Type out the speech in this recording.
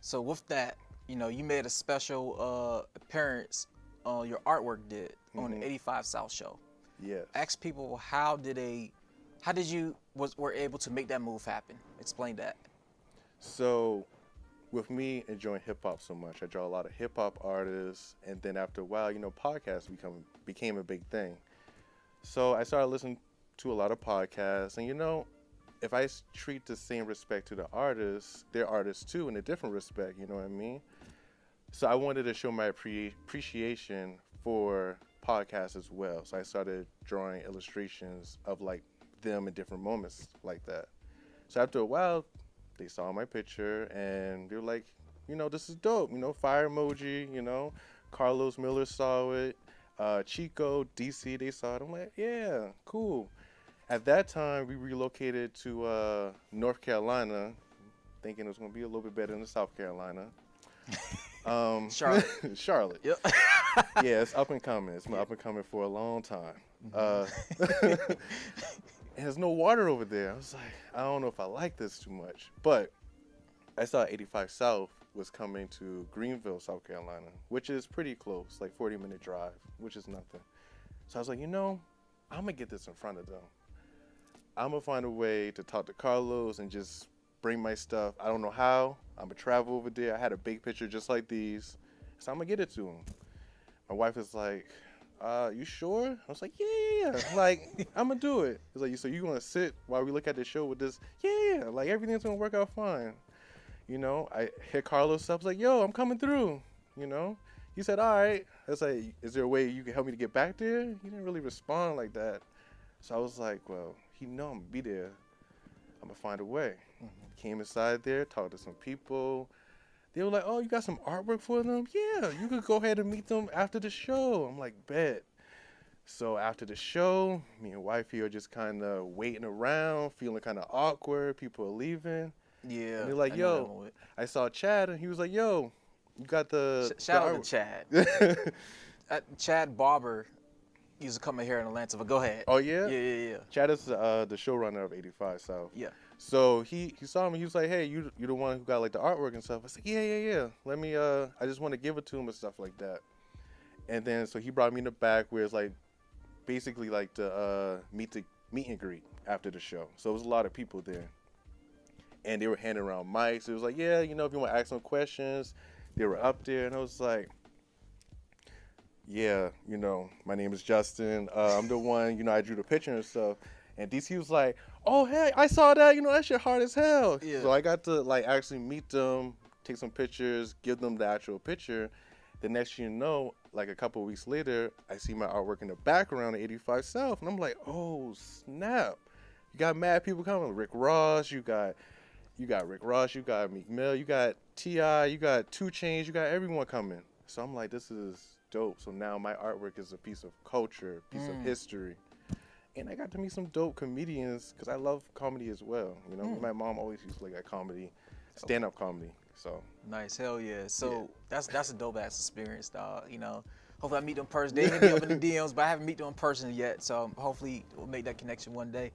So with that, you made a special appearance. Your artwork did on the 85 South show. Yes. Ask people how did you were able to make that move happen? Explain that. So, with me enjoying hip hop so much, I draw a lot of hip hop artists, and then after a while, podcasts became a big thing. So I started listening to a lot of podcasts, and if I treat the same respect to the artists, they're artists too in a different respect. You know what I mean? So I wanted to show my appreciation for podcasts as well. So I started drawing illustrations of like them in different moments like that. So after a while, they saw my picture and they were like, this is dope. Fire emoji. Carlos Miller saw it. Chico, DC, they saw it. I'm like, yeah, cool. At that time, we relocated to North Carolina, thinking it was going to be a little bit better than South Carolina. Charlotte. Charlotte. Yep. Yeah, it's up and coming. It's been up and coming for a long time. And there's no water over there. I was like, I don't know if I like this too much. But I saw 85 South was coming to Greenville, South Carolina, which is pretty close, like 40-minute drive, which is nothing. So I was like, I'm going to get this in front of them. I'm going to find a way to talk to Carlos and just bring my stuff. I don't know how. I'm going to travel over there. I had a big picture just like these. So I'm going to get it to him. My wife is like, you sure? I was like, yeah. Like, I'm going to do it. He's like, so you going to sit while we look at the show with this? Yeah. Like, everything's going to work out fine. I hit Carlos up. I was like, yo, I'm coming through. He said, all right. I was like, is there a way you can help me to get back there? He didn't really respond like that. So I was like, well, he know I'm going to be there. I'm going to find a way. Came inside there, talked to some people. They were like, oh, you got some artwork for them? Yeah, you could go ahead and meet them after the show. I'm like, bet. So after the show, me and wifey are just kind of waiting around, feeling kind of awkward. People are leaving. Yeah. And they're like, yo, I saw Chad, and he was like, yo, you got the... Shout out to Chad. Chad Barber used to come in here in Atlanta, but go ahead. Oh, yeah? Yeah. Chad is the showrunner of 85 South. Yeah. So he saw me. He was like, hey, you the one who got like the artwork and stuff. I was like, yeah. Let me, I just want to give it to him and stuff like that. And then so he brought me in the back where it's like basically like the meet and greet after the show. So it was a lot of people there. And they were handing around mics. It was like, yeah, if you want to ask some questions, they were up there. And I was like, yeah, my name is Justin. I'm the one, I drew the picture and stuff. And DC was like, oh, hey, I saw that. That shit hard as hell. Yeah. So I got to like actually meet them, take some pictures, give them the actual picture. The next thing you know, like a couple of weeks later, I see my artwork in the background of 85 South. And I'm like, oh, snap. You got mad people coming. Rick Ross, you got Rick Ross, you got Meek Mill, you got T.I., you got 2 Chainz, you got everyone coming. So I'm like, this is dope. So now my artwork is a piece of culture, a piece of history. And I got to meet some dope comedians because I love comedy as well. My mom always used to like that comedy, stand-up comedy. So nice, hell yeah. So that's a dope ass experience, dog. Hopefully I meet them in person. They hit me up in the DMs, but I haven't met them in person yet. So hopefully we'll make that connection one day.